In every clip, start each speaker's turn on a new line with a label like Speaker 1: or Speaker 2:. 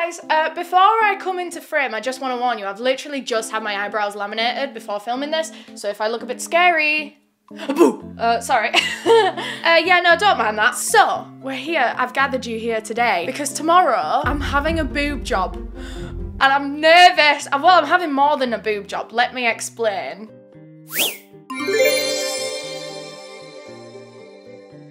Speaker 1: guys, before I come into frame, I just want to warn you, I've literally just had my eyebrows laminated before filming this, so if I look a bit scary, boo! Sorry. Yeah, no, don't mind that. So, we're here, I've gathered you here today, because tomorrow, I'm having a boob job. And I'm nervous. Well, I'm having more than a boob job, let me explain.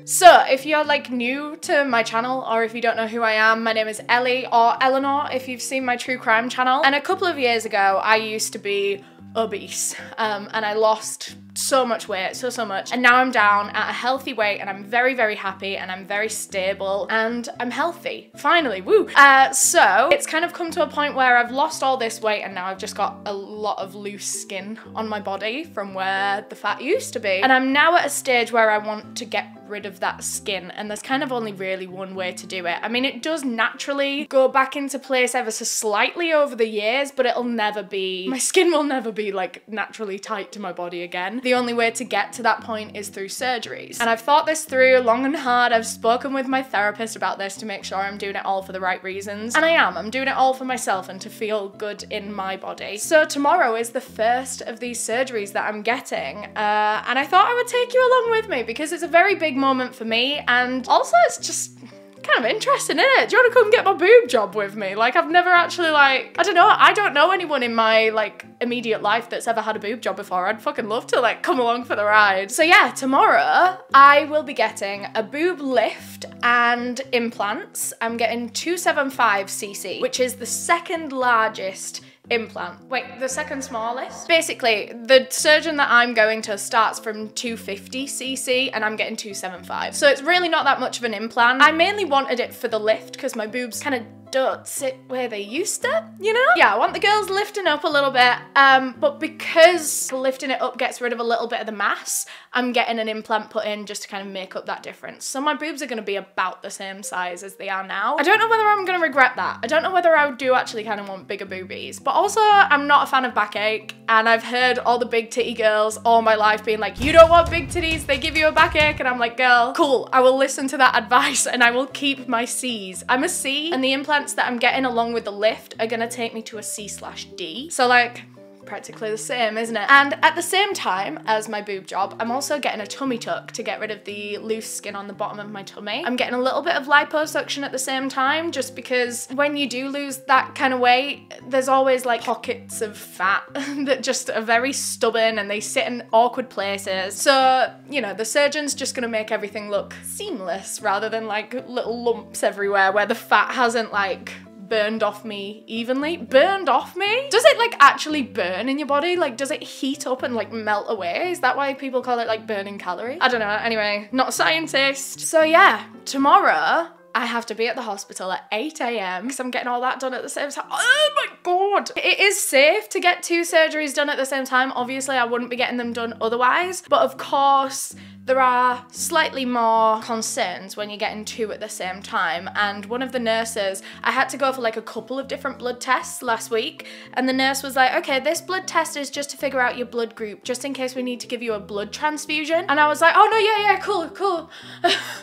Speaker 1: So, if you're like new to my channel, or if you don't know who I am, my name is Ellie, or Eleanor if you've seen my true crime channel. And a couple of years ago, I used to be obese, and I lost so much weight, so much, and now I'm down at a healthy weight, and I'm very, very happy, and I'm very stable, and I'm healthy, finally, woo! So it's kind of come to a point where I've lost all this weight, and now I've just got a lot of loose skin on my body from where the fat used to be, and I'm now at a stage where I want to get rid of that skin, and there's kind of only really one way to do it. I mean, it does naturally go back into place ever so slightly over the years, but it'll never be, my skin will never be like naturally tight to my body again. The only way to get to that point is through surgeries. And I've thought this through long and hard. I've spoken with my therapist about this to make sure I'm doing it all for the right reasons. And I am. I'm doing it all for myself and to feel good in my body. So tomorrow is the first of these surgeries that I'm getting. And I thought I would take you along with me because it's a very big moment for me. And also it's just kind of interesting, isn't it? Do you want to come get my boob job with me? Like, I've never actually, like, I don't know anyone in my, like, immediate life that's ever had a boob job before. I'd fucking love to, like, come along for the ride. So yeah, tomorrow I will be getting a boob lift and implants. I'm getting 275cc, which is the second largest implant. Wait, the second smallest? Basically, the surgeon that I'm going to starts from 250cc and I'm getting 275. So it's really not that much of an implant. I mainly wanted it for the lift because my boobs kind of don't sit where they used to, you know? Yeah, I want the girls lifting up a little bit, but because lifting it up gets rid of a little bit of the mass, I'm getting an implant put in just to kind of make up that difference. So my boobs are gonna be about the same size as they are now. I don't know whether I'm gonna regret that. I don't know whether I do actually kind of want bigger boobies, but also I'm not a fan of backache, and I've heard all the big titty girls all my life being like, you don't want big titties, they give you a backache, and I'm like, girl, cool, I will listen to that advice and I will keep my C's. I'm a C, and the implants that I'm getting along with the lift are gonna take me to a C/D. So like, practically the same, isn't it? And at the same time as my boob job, I'm also getting a tummy tuck to get rid of the loose skin on the bottom of my tummy. I'm getting a little bit of liposuction at the same time, just because when you do lose that kind of weight, there's always like pockets of fat that just are very stubborn and they sit in awkward places. So, you know, the surgeon's just gonna make everything look seamless rather than like little lumps everywhere where the fat hasn't like burned off me evenly. Burned off me? Does it like actually burn in your body? Like, does it heat up and like melt away? Is that why people call it like burning calories? I don't know. Anyway, not a scientist. So yeah, tomorrow I have to be at the hospital at 8 AM because I'm getting all that done at the same time. Oh my God. It is safe to get 2 surgeries done at the same time. Obviously, I wouldn't be getting them done otherwise. But of course, there are slightly more concerns when you're getting 2 at the same time. And one of the nurses, I had to go for like a couple of different blood tests last week. And the nurse was like, okay, this blood test is just to figure out your blood group, just in case we need to give you a blood transfusion. And I was like, oh no, yeah, cool.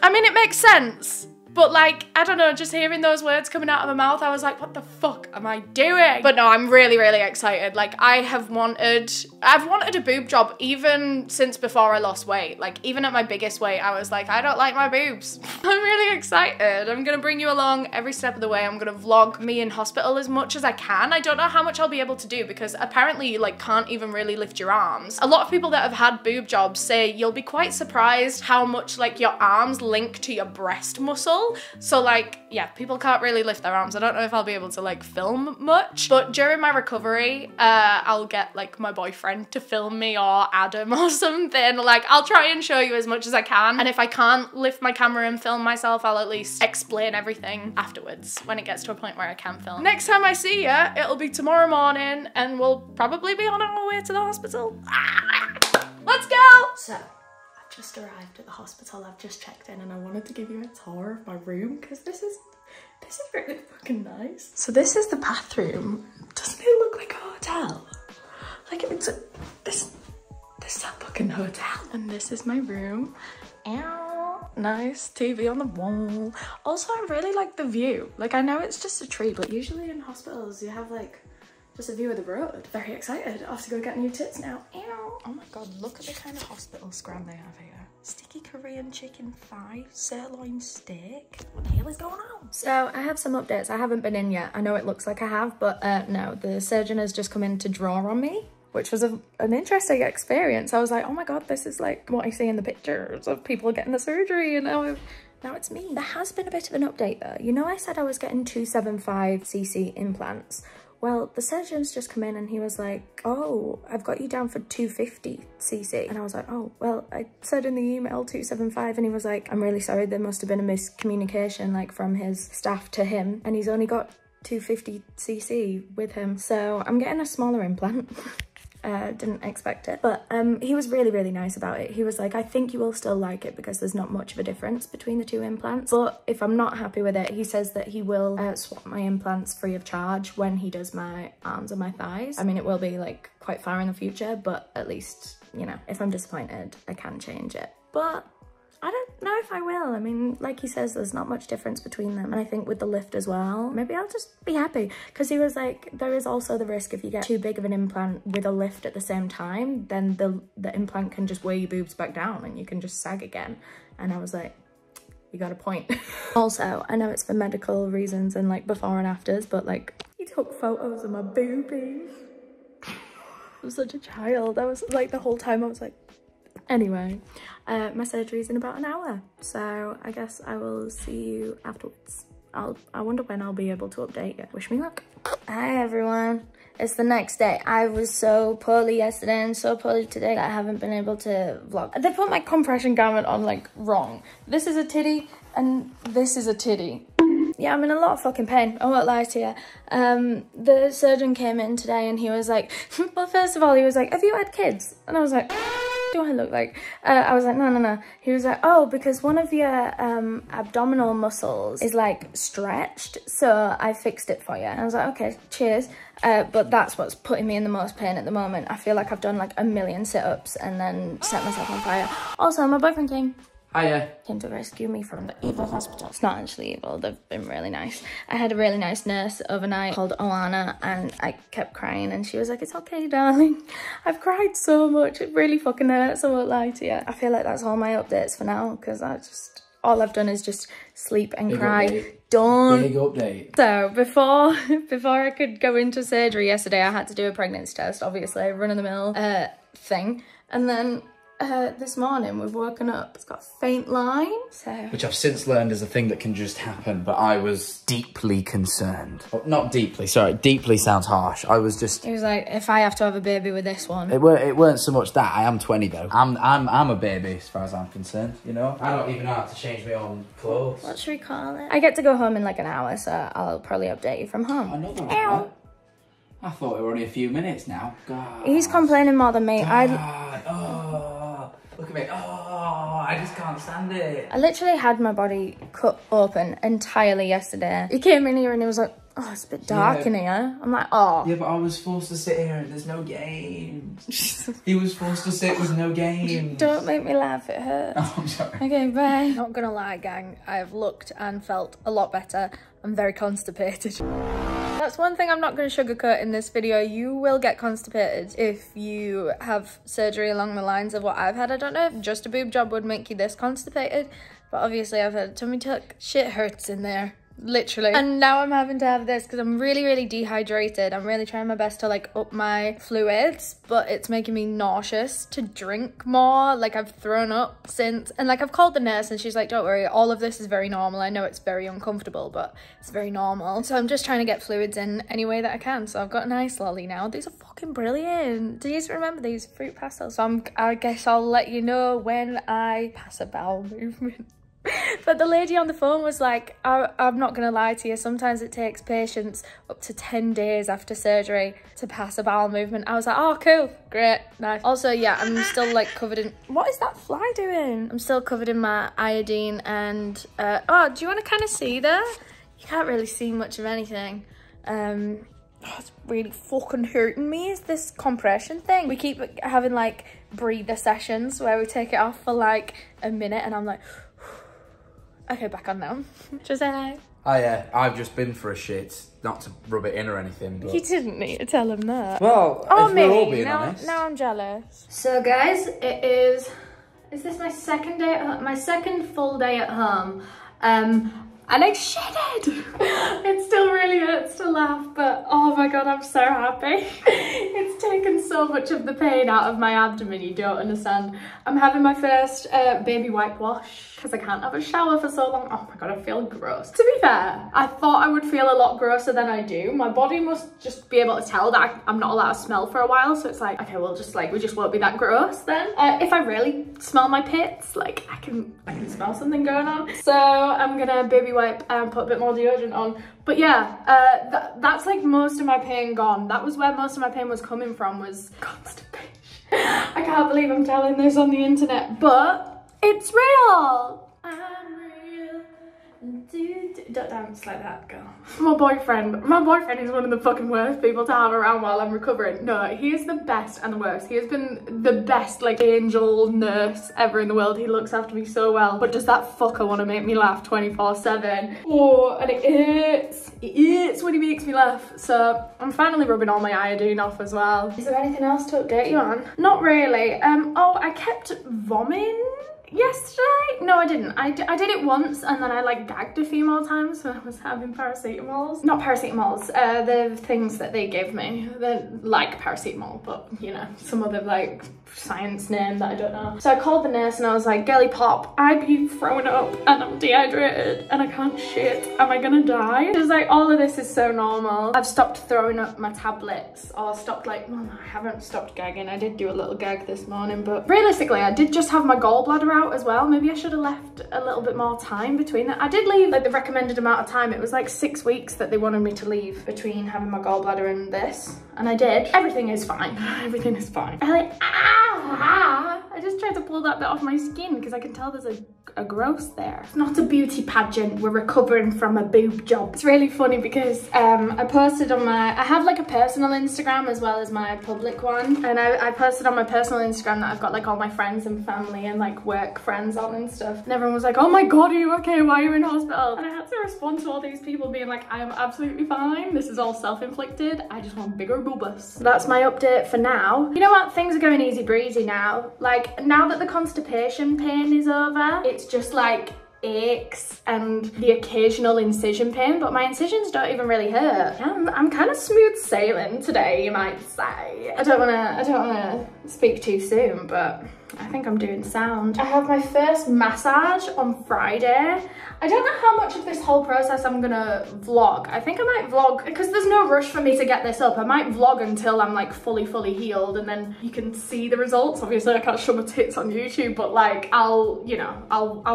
Speaker 1: I mean, it makes sense. But like, I don't know, just hearing those words coming out of my mouth, I was like, what the fuck am I doing? But no, I'm really, really excited. Like, I've wanted a boob job even since before I lost weight. Like, even at my biggest weight, I was like, I don't like my boobs. I'm really excited. I'm gonna bring you along every step of the way. I'm gonna vlog me in hospital as much as I can. I don't know how much I'll be able to do because apparently you like can't even really lift your arms. A lot of people that have had boob jobs say you'll be quite surprised how much like your arms link to your breast muscle. So like, yeah, people can't really lift their arms. I don't know if I'll be able to like film much, but during my recovery, I'll get like my boyfriend to film me or Adam or something. Like, I'll try and show you as much as I can. And if I can't lift my camera and film myself, I'll at least explain everything afterwards when it gets to a point where I can film. Next time I see ya, it'll be tomorrow morning and we'll probably be on our way to the hospital. Let's go! So, just arrived at the hospital. I've just checked in and I wanted to give you a tour of my room because this is really fucking nice. So this is the bathroom. Doesn't it look like a hotel? Like it's this is a fucking hotel. And this is my room. Ow. nice TV on the wall. Also, I really like the view. Like, I know it's just a tree, but usually in hospitals you have like just a view of the road. Very excited. I have to go get new tits now. Ew. Oh my god, look at the kind of hospital scram they have here. Sticky Korean chicken thigh, sirloin steak. What the hell is going on? So I have some updates. I haven't been in yet. I know it looks like I have, but no, the surgeon has just come in to draw on me, which was an interesting experience. I was like, oh my god, this is like what I see in the pictures of people getting the surgery, and now it's me. There has been a bit of an update though. You know, I said I was getting 275cc implants. Well, the surgeon's just come in and he was like, oh, I've got you down for 250cc. And I was like, oh, well, I said in the email 275, and he was like, I'm really sorry, there must have been a miscommunication like from his staff to him, and he's only got 250cc with him. So I'm getting a smaller implant. Didn't expect it, but he was really, really nice about it. He was like, I think you will still like it because there's not much of a difference between the two implants, but if I'm not happy with it, he says that he will swap my implants free of charge when he does my arms and my thighs. I mean, it will be like quite far in the future, but at least, you know, if I'm disappointed, I can change it. But I don't know if I will. I mean, like he says, there's not much difference between them. And I think with the lift as well, maybe I'll just be happy. Because he was like, there is also the risk if you get too big of an implant with a lift at the same time, then the implant can just weigh your boobs back down and you can just sag again. And I was like, you got a point. Also, I know it's for medical reasons and like before and afters, but like, he took photos of my boobies. I was such a child. I was like, the whole time I was like, anyway, my surgery is in about an hour, so I guess I will see you afterwards. I wonder when I'll be able to update you. Wish me luck. Hi everyone, it's the next day. I was so poorly yesterday and so poorly today that I haven't been able to vlog. They put my compression garment on like wrong. This is a titty and this is a titty. Yeah, I'm in a lot of fucking pain. I won't lie to you. The surgeon came in today and he was like, well, first of all, he was like, have you had kids? And I was like, do I look like? I was like, no. He was like, oh, because one of your abdominal muscles is like stretched, so I fixed it for you. And I was like, okay, cheers. But that's what's putting me in the most pain at the moment. I feel like I've done like a million sit-ups and then set myself on fire. Also, my boyfriend came.
Speaker 2: Hiya.
Speaker 1: Came to rescue me from the evil hospital. It's not actually evil, they've been really nice. I had a really nice nurse overnight called Alana, and I kept crying and she was like, it's okay, darling. I've cried so much, it really fucking hurts, I won't lie to you. I feel like that's all my updates for now, because all I've done is just sleep and cry.
Speaker 2: Update.
Speaker 1: Done.
Speaker 2: Big update.
Speaker 1: So before I could go into surgery yesterday, I had to do a pregnancy test, obviously, run-of-the-mill thing. And then this morning we've woken up, it's got a faint line, so...
Speaker 2: Which I've since learned is a thing that can just happen, but I was deeply concerned. Oh, not deeply, sorry, deeply sounds harsh. I was just...
Speaker 1: He was like, if I have to have a baby with this one...
Speaker 2: It weren't so much that, I am 20 though. I'm a baby as far as I'm concerned, you know? I don't even know how to change my own clothes.
Speaker 1: What should we call it? I get to go home in like an hour, so I'll probably update you from home.
Speaker 2: Another one. I thought it were only a few minutes now. God.
Speaker 1: He's complaining more than me.
Speaker 2: God. Oh, look at me. Oh, I just can't stand it.
Speaker 1: I literally had my body cut open entirely yesterday. He came in here and he was like, oh, it's a bit dark in here. I'm like, oh.
Speaker 2: Yeah, but I was forced to sit here and there's no games. He was forced to sit with no games.
Speaker 1: Don't make me laugh, it hurts.
Speaker 2: Oh, I'm sorry.
Speaker 1: Okay, bye. Not gonna lie, gang, I have looked and felt a lot better. I'm very constipated. That's one thing I'm not going to sugarcoat in this video. You will get constipated if you have surgery along the lines of what I've had. I don't know if just a boob job would make you this constipated, but obviously I've had a tummy tuck. Shit hurts in there. Literally. And now I'm having to have this because I'm really, really dehydrated. I'm really trying my best to like up my fluids, but it's making me nauseous to drink more. Like I've thrown up since, and like I've called the nurse and she's like, don't worry, all of this is very normal. I know it's very uncomfortable, but it's very normal. So I'm just trying to get fluids in any way that I can. So I've got an ice lolly now. These are fucking brilliant. Do you remember these fruit pastels? So I guess I'll let you know when I pass a bowel movement. But the lady on the phone was like, I'm not gonna lie to you, sometimes it takes patients up to 10 days after surgery to pass a bowel movement. I was like, oh cool, great, nice. Also, yeah, I'm still like covered in, what is that fly doing? I'm still covered in my iodine and oh, do you want to kind of see there? You can't really see much of anything. Oh, it's really fucking hurting me, is this compression thing. We keep having like breather sessions where we take it off for like a minute and I'm like, Okay, back on now. Just say hi.
Speaker 2: I've just been for a shit. Not to rub it in or anything, but...
Speaker 1: You didn't need to tell him that.
Speaker 2: Well, if we're all being honest.
Speaker 1: Now I'm jealous. So guys, it is this my second day at home? My second full day at home. And I shitted. It still really hurts to laugh, but oh my god, I'm so happy. It's taken so much of the pain out of my abdomen, you don't understand. I'm having my first baby wipe wash because I can't have a shower for so long. Oh my god, I feel gross. To be fair, I thought I would feel a lot grosser than I do. My body must just be able to tell that I'm not allowed to smell for a while, so it's like, okay, we just won't be that gross then. If I really smell my pits, like I can smell something going on. So I'm gonna baby wipe and put a bit more deodorant on. But yeah, that's like most of my pain gone. That was where most of my pain was coming from, was constipation. I can't believe I'm telling this on the internet, but it's real. I'm real. Don't dance like that, girl. My boyfriend is one of the fucking worst people to have around while I'm recovering. No, he is the best and the worst. He has been the best, like, angel nurse ever in the world. He looks after me so well. But does that fucker want to make me laugh 24/7? Oh, and it hurts when he makes me laugh. So I'm finally rubbing all my iodine off as well. Is there anything else to update you on? Not really. Oh, I kept vomiting yesterday. No, I didn't. I did it once and then I like gagged a few more times when I was having paracetamols. Not paracetamols, the things that they give me. They're like paracetamol, but you know, some other like science name that I don't know. So I called the nurse and I was like, girly pop, I've been throwing up and I'm dehydrated and I can't shit. Am I gonna die? She was like, all of this is so normal. I've stopped throwing up my tablets, or stopped like, well, no, I haven't stopped gagging. I did do a little gag this morning, but realistically, I did just have my gallbladder out as well. Maybe I should have left a little bit more time between that. I did leave like the recommended amount of time. It was like 6 weeks that they wanted me to leave between having my gallbladder and this, and I did. Everything is fine. Everything is fine. I like, I just tried to pull that bit off my skin because I can tell there's a growth there. It's not a beauty pageant. We're recovering from a boob job. It's really funny because I posted on I have like a personal Instagram as well as my public one, and I posted on my personal Instagram that I've got like all my friends and family and like work friends on and stuff, and everyone was like, oh my god, are you okay? Why are you in hospital? And I had to respond to all these people being like, I am absolutely fine. This is all self-inflicted. I just want bigger boobas. So that's my update for now. You know what? Things are going easy breezy now. Like now that the constipation pain is over, it's just like aches and the occasional incision pain, but my incisions don't even really hurt. Yeah, I'm kind of smooth sailing today, you might say. I don't wanna speak too soon, but I think I'm doing sound. I have my first massage on Friday. I don't know how much of this whole process I'm gonna vlog. I think I might vlog, because there's no rush for me to get this up. I might vlog until I'm like fully healed, and then you can see the results. Obviously I can't show my tits on YouTube, but like I'll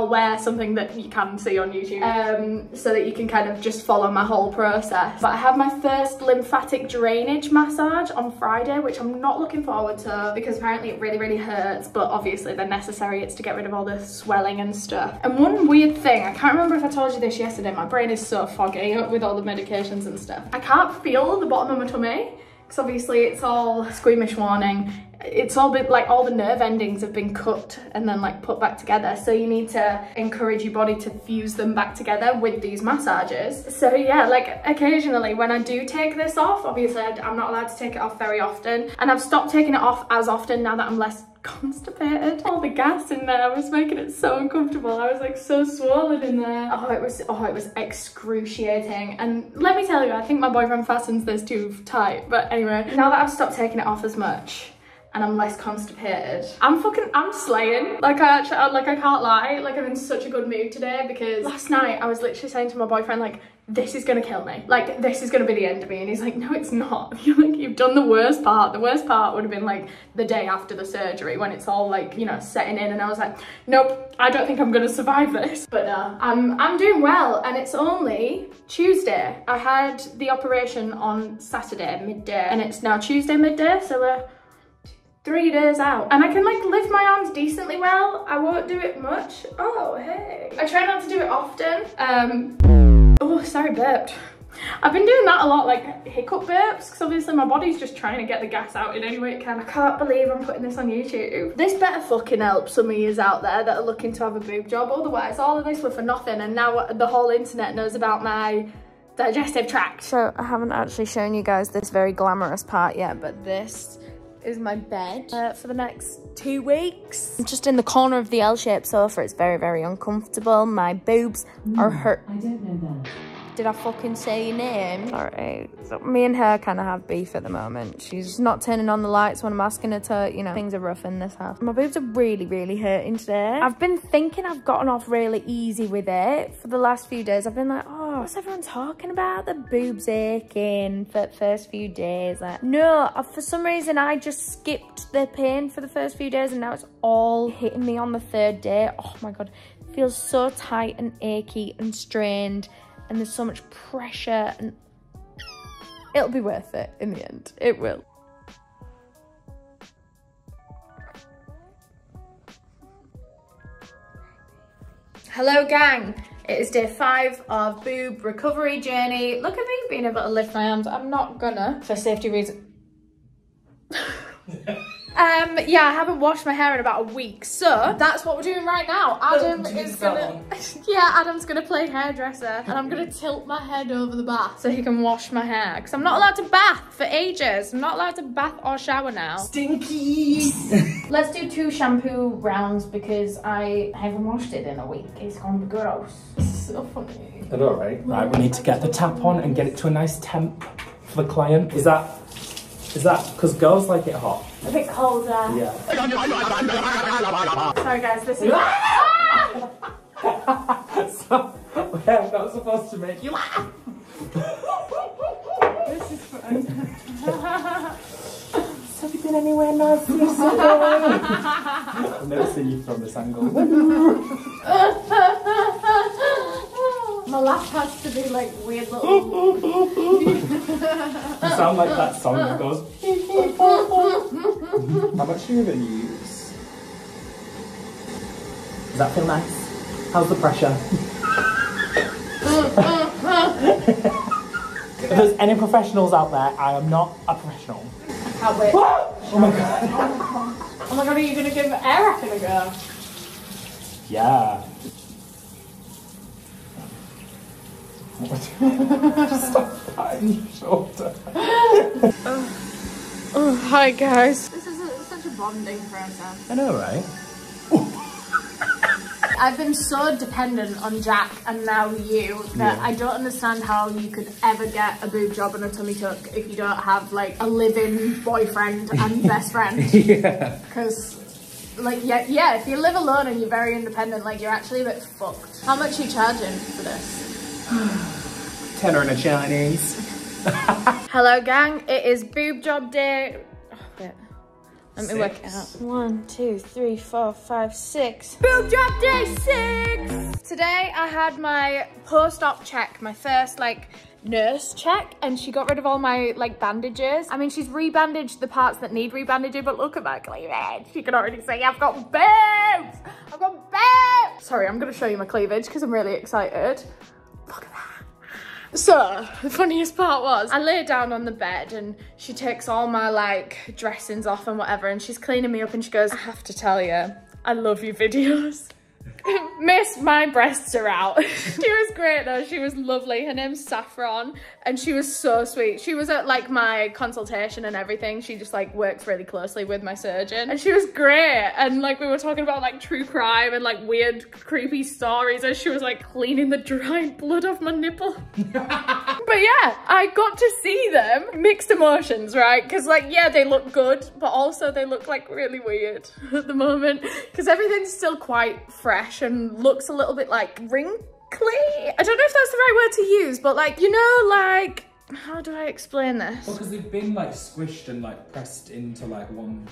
Speaker 1: wear something that you can see on YouTube, so that you can kind of just follow my whole process. But I have my first lymphatic drainage massage on Friday, which I'm not looking forward to because apparently it really hurts, but obviously they're necessary. It's to get rid of all the swelling and stuff. And one weird thing, I can't remember if I told you this yesterday, my brain is so foggy with all the medications and stuff. I can't feel the bottom of my tummy because obviously it's all squeamish warning. It's all been like, all the nerve endings have been cut and then like put back together, so you need to encourage your body to fuse them back together with these massages. So yeah, like occasionally when I do take this off, obviously I'm not allowed to take it off very often, and I've stopped taking it off as often now that I'm less constipated. All the gas in there was making it so uncomfortable. I was like so swollen in there. Oh, it was excruciating. And let me tell you, I think my boyfriend fastens this too tight. But anyway, now that I've stopped taking it off as much and I'm less constipated, I'm slaying. Like I can't lie, like I'm in such a good mood today, because last night I was literally saying to my boyfriend, like, this is gonna kill me. Like, this is gonna be the end of me. And he's like, no, it's not. You're like, you've done the worst part. The worst part would have been like the day after the surgery when it's all like, you know, setting in. And I was like, nope, I don't think I'm gonna survive this. But no, I'm doing well, and it's only Tuesday. I had the operation on Saturday midday, and it's now Tuesday midday, so we're 3 days out, and I can like lift my arms decently well. I won't do it much. Oh, hey. I try not to do it often. Oh, sorry, burped. I've been doing that a lot, like hiccup burps, because obviously my body's just trying to get the gas out in any way it can. I can't believe I'm putting this on YouTube. This better fucking help some of yous out there that are looking to have a boob job. Otherwise, all of this were for nothing, and now the whole internet knows about my digestive tract. So I haven't actually shown you guys this very glamorous part yet, but this is my bed for the next 2 weeks. I'm just in the corner of the L-shaped sofa. It's very, very uncomfortable. My boobs are hurt.
Speaker 3: I don't know that.
Speaker 1: Did I fucking say your name? Sorry. So me and her kind of have beef at the moment. She's not turning on the lights when I'm asking her to, you know, things are rough in this house. My boobs are really, really hurting today. I've been thinking I've gotten off really easy with it for the last few days. I've been like, oh, what's everyone talking about? The boobs aching for the first few days. Like, no, for some reason I just skipped the pain for the first few days and now it's all hitting me on the 3rd day. Oh my God, it feels so tight and achy and strained. And there's so much pressure and it'll be worth it in the end. It will. Hello gang, it is day 5 of boob recovery journey. Look at me being able to lift my arms. I'm not gonna, for safety reasons. Yeah, I haven't washed my hair in about a week, so that's what we're doing right now. Adam is gonna, yeah, Adam's gonna play hairdresser, and I'm gonna tilt my head over the bath so he can wash my hair, because I'm not allowed to bath for ages. I'm not allowed to bath or shower now.
Speaker 2: Stinky!
Speaker 1: Let's do 2 shampoo rounds because I haven't washed it in a week. It's gonna be gross. This is so funny.
Speaker 4: All right. Right, we need to get the tap on and get it to a nice temp for the client. Is that because girls like it hot?
Speaker 1: A bit colder.
Speaker 4: Yeah.
Speaker 1: Sorry guys, this is...
Speaker 4: So, I'm not supposed to make you laugh.
Speaker 1: This is fun.
Speaker 4: Have you been anywhere nice recently? I've never seen you from this angle.
Speaker 1: My laugh has to be like weird little...
Speaker 4: You sound like that song that goes... How much do you even use? Does that feel nice? How's the pressure? If there's any professionals out there, I am not a professional.
Speaker 1: I can't wait.
Speaker 4: Oh my God.
Speaker 1: Oh my God, are you going to give air acting a go?
Speaker 4: Yeah. Stop patting your shoulder.
Speaker 1: Oh, hi guys. This is such a bonding process.
Speaker 4: I know, right?
Speaker 1: I've been so dependent on Jack and now you that I don't understand how you could ever get a boob job and a tummy tuck if you don't have like a living boyfriend and best friend.
Speaker 4: Yeah.
Speaker 1: Because like, yeah, if you live alone and you're very independent, like you're actually a bit fucked. How much are you charging for this?
Speaker 4: Tenner and a Chinese.
Speaker 1: Hello gang, it is boob job day. Oh, wait. Let me work it out. 1, 2, 3, 4, 5, 6. Boob job day 6! Today I had my post-op check, my first like nurse check, and she got rid of all my like bandages. I mean, she's rebandaged the parts that need rebandaging, but look at my cleavage. You can already see I've got boobs! I've got boobs! Sorry, I'm gonna show you my cleavage because I'm really excited. Look at that. So, the funniest part was, I lay down on the bed and she takes all my like dressings off and whatever, and she's cleaning me up and she goes, I have to tell you, I love your videos. Miss, my breasts are out. She was great though, she was lovely. Her name's Saffron and she was so sweet. She was at like my consultation and everything. She just like works really closely with my surgeon and she was great. And like we were talking about like true crime and like weird creepy stories as she was like cleaning the dried blood off my nipple. But yeah, I got to see them. Mixed emotions, right? Because like, yeah, they look good, but also they look like really weird at the moment because everything's still quite fresh and looks a little bit like wrinkly. I don't know if that's the right word to use, but like, you know, like, how do I explain this?
Speaker 4: Well, because they've been like squished and like pressed into like one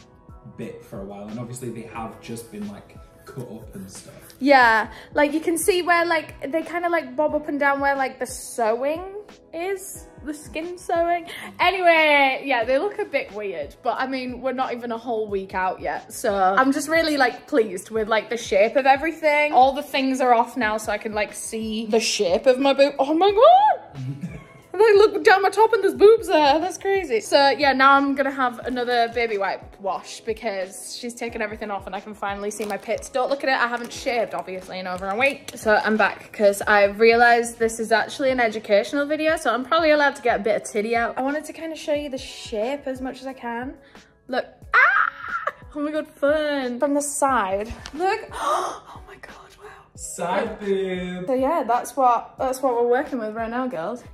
Speaker 4: bit for a while, and obviously they have just been like cut up and stuff.
Speaker 1: Yeah, like you can see where like they kind of like bob up and down where like the sewing is, the skin sewing. Anyway, yeah, they look a bit weird, but I mean, we're not even a whole week out yet, so I'm just really like pleased with like the shape of everything. All the things are off now so I can like see the shape of my boob. Oh my God. And then I look down my top and there's boobs there. That's crazy. So yeah, now I'm gonna have another baby wipe wash because she's taken everything off and I can finally see my pits. Don't look at it, I haven't shaved obviously in over a week. So I'm back because I realized this is actually an educational video, so I'm probably allowed to get a bit of titty out. I wanted to kind of show you the shape as much as I can. Look, ah! Oh my God, fun. From the side, look, oh my God, wow.
Speaker 4: Side boob.
Speaker 1: So yeah, that's what we're working with right now, girls.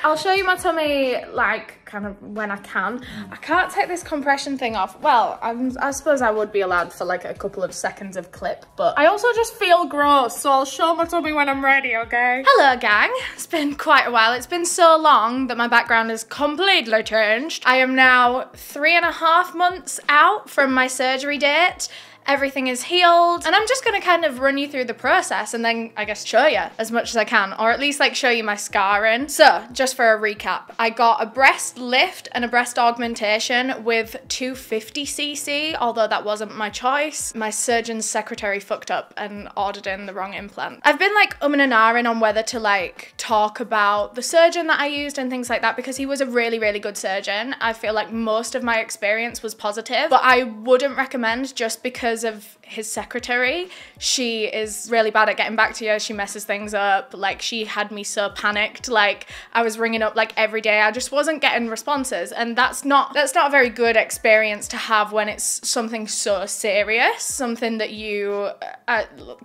Speaker 1: I'll show you my tummy, like, kind of when I can. I can't take this compression thing off. Well, I suppose I would be allowed for like a couple of seconds of clip, but I also just feel gross, so I'll show my tummy when I'm ready, okay? Hello, gang. It's been quite a while. It's been so long that my background is completely changed. I am now 3.5 months out from my surgery date. Everything is healed, and I'm just gonna kind of run you through the process and then I guess show you as much as I can, or at least like show you my scarring. So just for a recap, I got a breast lift and a breast augmentation with 250cc, although that wasn't my choice. My surgeon's secretary fucked up and ordered in the wrong implant. I've been like and ahhing on whether to like talk about the surgeon that I used and things like that because he was a really, really good surgeon. I feel like most of my experience was positive, but I wouldn't recommend just because of his secretary. She is really bad at getting back to you. She messes things up. Like, she had me so panicked. Like, I was ringing up like every day. I just wasn't getting responses, and that's not a very good experience to have when it's something so serious, something that you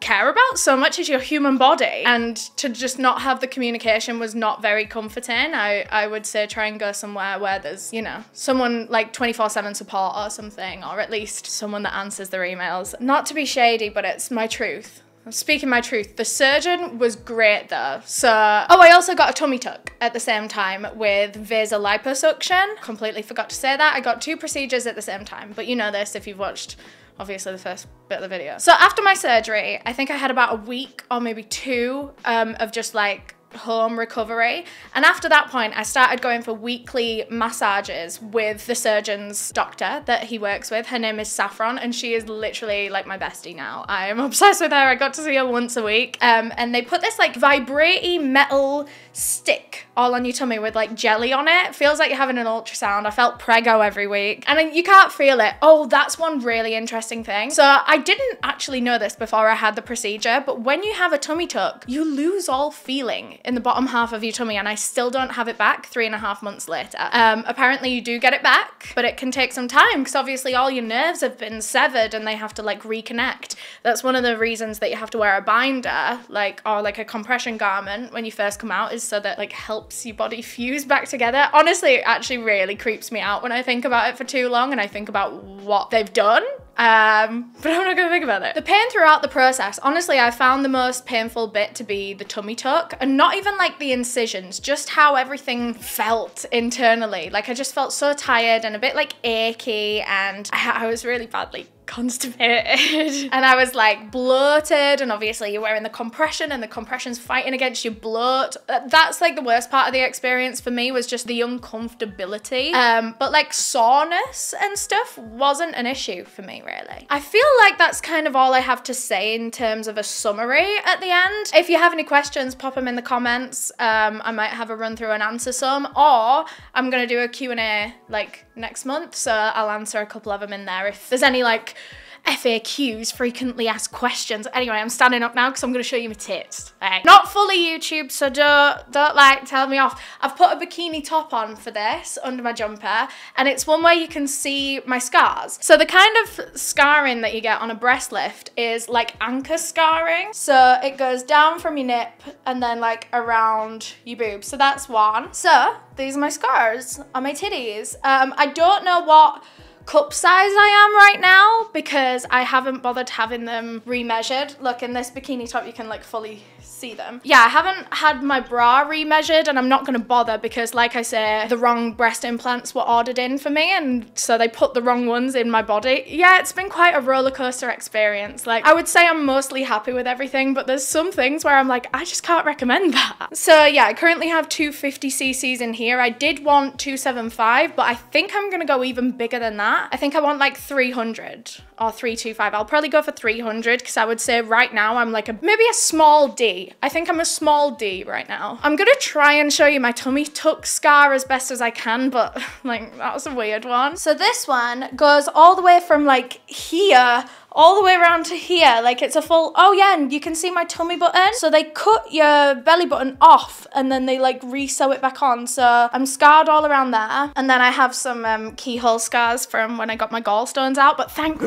Speaker 1: care about so much as your human body, and to just not have the communication was not very comforting. I would say try and go somewhere where there's, you know, someone like 24/7 support or something, or at least someone that answers their emails. Not to be shady, but it's my truth. I'm speaking my truth. The surgeon was great though. So, oh, I also got a tummy tuck at the same time with vaso liposuction. Completely forgot to say that. I got 2 procedures at the same time, but you know this if you've watched obviously the first bit of the video. So after my surgery, I think I had about a week or maybe 2 of just like home recovery, and after that point I started going for weekly massages with the surgeon's doctor that he works with. Her name is Saffron, and she is literally like my bestie now. I am obsessed with her. I got to see her once a week, and they put this like vibrate-y metal stick all on your tummy with like jelly on it. Feels like you're having an ultrasound. I felt prego every week, and you can't feel it. Oh, that's one really interesting thing. So I didn't actually know this before I had the procedure, but when you have a tummy tuck, you lose all feeling in the bottom half of your tummy, and I still don't have it back 3.5 months later. Apparently you do get it back, but it can take some time because obviously all your nerves have been severed and they have to like reconnect. That's one of the reasons that you have to wear a binder, like, or like a compression garment when you first come out, is so that like helps your body fuse back together. Honestly, it actually really creeps me out when I think about it for too long and I think about what they've done. But I'm not gonna think about it. The pain throughout the process, honestly, I found the most painful bit to be the tummy tuck, and not even like the incisions, just how everything felt internally. Like, I just felt so tired and a bit like achy, and I was really badly constipated and I was like bloated, and obviously you're wearing the compression and the compression's fighting against your bloat. That's like the worst part of the experience for me, was just the uncomfortability. But like soreness and stuff wasn't an issue for me really. I feel like that's kind of all I have to say in terms of a summary at the end. If you have any questions, pop them in the comments. I might have a run through and answer some, or I'm gonna do a Q&A like next month, so I'll answer a couple of them in there if there's any like FAQs, frequently asked questions. Anyway, I'm standing up now because I'm going to show you my tits. Okay. Not fully YouTube, so don't like tell me off. I've put a bikini top on for this under my jumper, and it's one where you can see my scars. So the kind of scarring that you get on a breast lift is like anchor scarring. So it goes down from your nip and then like around your boobs. So that's one. So these are my scars on my titties. I don't know what cup size I am right now because I haven't bothered having them remeasured. Look, in this bikini top you can like fully see them. Yeah, I haven't had my bra remeasured, and I'm not gonna bother because, like I say, the wrong breast implants were ordered in for me, and so they put the wrong ones in my body. Yeah, it's been quite a roller coaster experience. Like, I would say I'm mostly happy with everything, but there's some things where I'm like, I just can't recommend that. So yeah, I currently have 250cc's in here. I did want 275, but I think I'm gonna go even bigger than that. that. I think I want like 300 or 325. I'll probably go for 300 because I would say right now I'm like maybe a small D. I think I'm a small D right now. I'm gonna try and show you my tummy tuck scar as best as I can, but like that was a weird one. So this one goes all the way from like here all the way around to here, like it's a full, oh yeah, and you can see my tummy button. So they cut your belly button off and then they like re-sew it back on. So I'm scarred all around there. And then I have some keyhole scars from when I got my gallstones out, but thank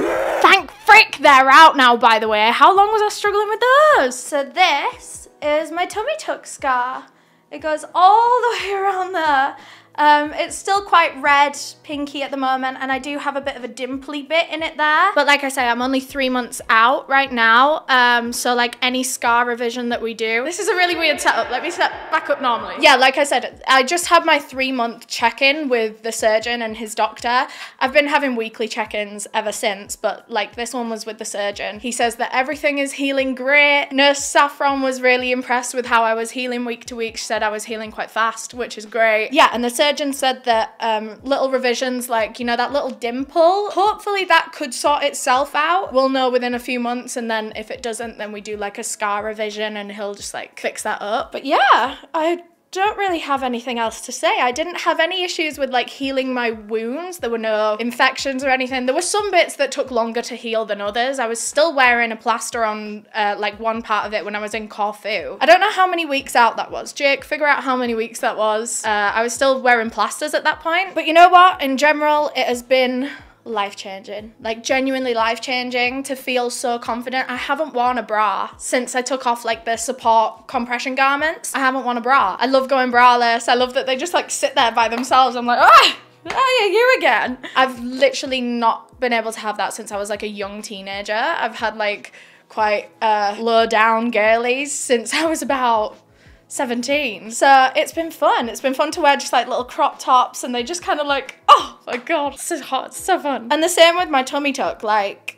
Speaker 1: frick they're out now, by the way. How long was I struggling with those? So this is my tummy tuck scar. It goes all the way around there. It's still quite red, pinky at the moment, and I do have a bit of a dimply bit in it there. But like I say, I'm only 3 months out right now, so like any scar revision that we do, this is a really weird setup. Let me set back up normally. Yeah, like I said, I just had my 3-month check-in with the surgeon and his doctor. I've been having weekly check-ins ever since, but like this one was with the surgeon. He says that everything is healing great. Nurse Saffron was really impressed with how I was healing week to week. She said I was healing quite fast, which is great. Yeah, and the surgeon said that little revisions, like, you know, that little dimple, hopefully that could sort itself out. We'll know within a few months, and then if it doesn't, then we do like a scar revision and he'll just like fix that up. But yeah, I don't really have anything else to say. I didn't have any issues with like healing my wounds. There were no infections or anything. There were some bits that took longer to heal than others. I was still wearing a plaster on like one part of it when I was in Corfu. I don't know how many weeks out that was. Jake, figure out how many weeks that was. I was still wearing plasters at that point. But you know what? In general, it has been life-changing, like genuinely life-changing to feel so confident. I haven't worn a bra since I took off like the support compression garments. I haven't worn a bra. I love going braless. I love that they just like sit there by themselves. I'm like, ah, yeah, you again. I've literally not been able to have that since I was like a young teenager. I've had like quite low down girlies since I was about 17. So it's been fun. It's been fun to wear just like little crop tops and they just kind of like, oh my God, it's so hot, it's so fun. And the same with my tummy tuck, like,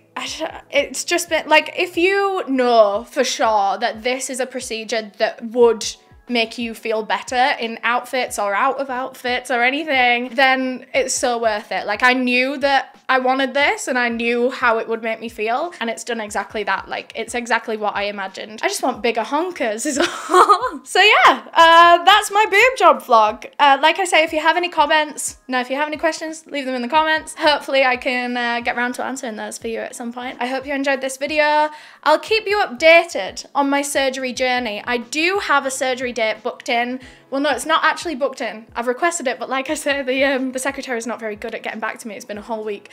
Speaker 1: it's just been like, if you know for sure that this is a procedure that would make you feel better in outfits or out of outfits or anything, then it's so worth it. Like I knew that I wanted this and I knew how it would make me feel, and it's done exactly that. Like it's exactly what I imagined. I just want bigger honkers is all. So yeah, that's my boob job vlog. Like I say, if you have any comments, if you have any questions, leave them in the comments. Hopefully I can get around to answering those for you at some point. I hope you enjoyed this video. I'll keep you updated on my surgery journey. I do have a surgery date booked in. Well, no, it's not actually booked in. I've requested it, but like I said, the secretary is not very good at getting back to me. It's been a whole week.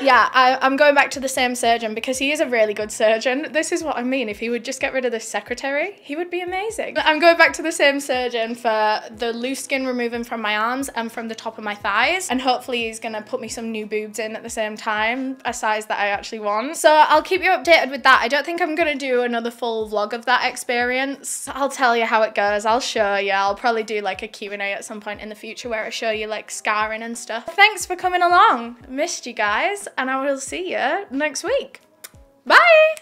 Speaker 1: Yeah, I'm going back to the same surgeon because he is a really good surgeon. This is what I mean. If he would just get rid of the secretary, he would be amazing. I'm going back to the same surgeon for the loose skin removing from my arms and from the top of my thighs. And hopefully he's gonna put me some new boobs in at the same time, a size that I actually want. So I'll keep you updated with that. I don't think I'm gonna do another full vlog of that experience. I'll tell you how it goes. I'll show you. I'll probably do like a Q&A at some point in the future where I show you like scarring and stuff. Thanks for coming along. Missed you guys, and I will see you next week. Bye!